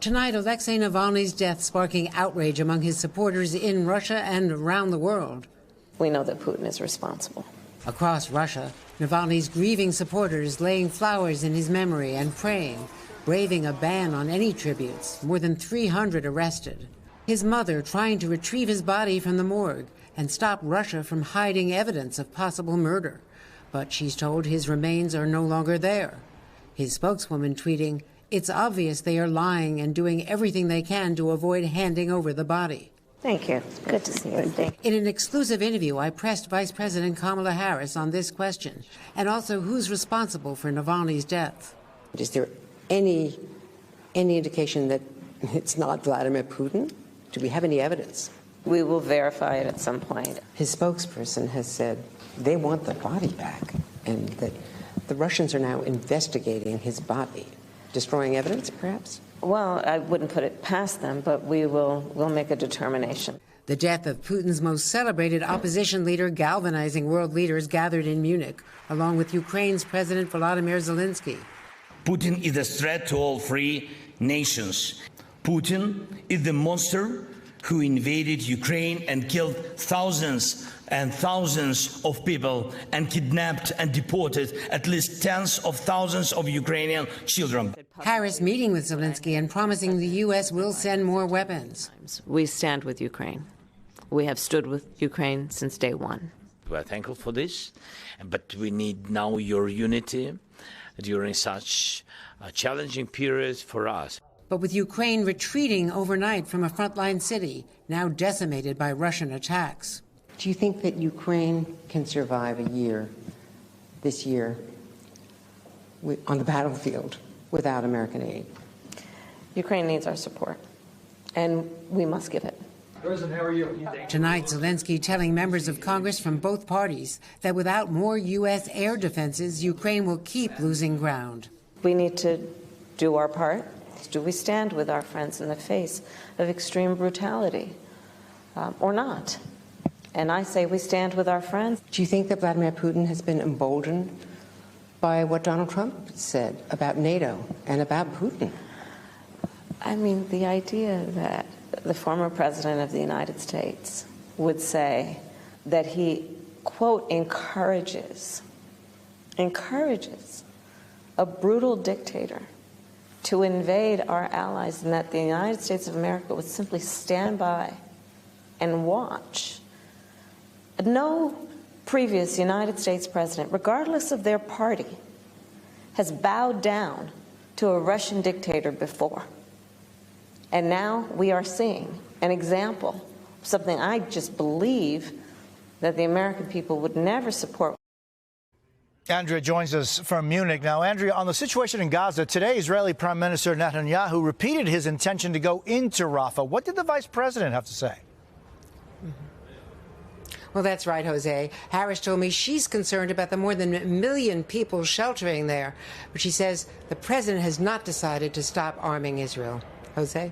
Tonight, Alexei Navalny's death sparking outrage among his supporters in Russia and around the world. We know that Putin is responsible. Across Russia, Navalny's grieving supporters laying flowers in his memory and praying, braving a ban on any tributes, more than 300 arrested. His mother trying to retrieve his body from the morgue and stop Russia from hiding evidence of possible murder. But she's told his remains are no longer there. His spokeswoman tweeting, "It's obvious they are lying and doing everything they can to avoid handing over the body." Thank you. Good to see you. Thank you. In an exclusive interview, I pressed Vice President Kamala Harris on this question, and also who's responsible for Navalny's death. Is there any indication that it's not Vladimir Putin? Do we have any evidence? We will verify it at some point. His spokesperson has said they want the body back, and that the Russians are now investigating his body. Destroying evidence, perhaps? Well, I wouldn't put it past them, but we'll make a determination. The death of Putin's most celebrated opposition leader galvanizing world leaders gathered in Munich, along with Ukraine's President Volodymyr Zelensky. Putin is a threat to all free nations. Putin is the monster who invaded Ukraine and killed thousands and thousands of people and kidnapped and deported at least tens of thousands of Ukrainian children. Harris meeting with Zelensky and promising the U.S. will send more weapons. We stand with Ukraine. We have stood with Ukraine since day one. We are thankful for this, but we need now your unity during such a challenging period for us. But with Ukraine retreating overnight from a frontline city, now decimated by Russian attacks. Do you think that Ukraine can survive a year, this year, on the battlefield without American aid? Ukraine needs our support, and we must give it. President, how are you? Tonight, Zelensky telling members of Congress from both parties that without more U.S. air defenses, Ukraine will keep losing ground. We need to do our part. Do we stand with our friends in the face of extreme brutality or not? And I say we stand with our friends. Do you think that Vladimir Putin has been emboldened by what Donald Trump said about NATO and about Putin? I mean, the idea that the former president of the United States would say that he, quote, encourages a brutal dictator to invade our allies, and that the United States of America would simply stand by and watch. No previous United States president, regardless of their party, has bowed down to a Russian dictator before. And now we are seeing an example of something I just believe that the American people would never support. Andrea joins us from Munich. Now, Andrea, on the situation in Gaza, today Israeli Prime Minister Netanyahu repeated his intention to go into Rafah. What did the vice president have to say? Well, that's right, Jose. Harris told me she's concerned about the more than 1 million people sheltering there. But she says the president has not decided to stop arming Israel. Jose?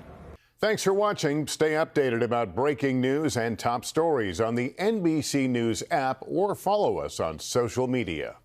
Thanks for watching. Stay updated about breaking news and top stories on the NBC News app or follow us on social media.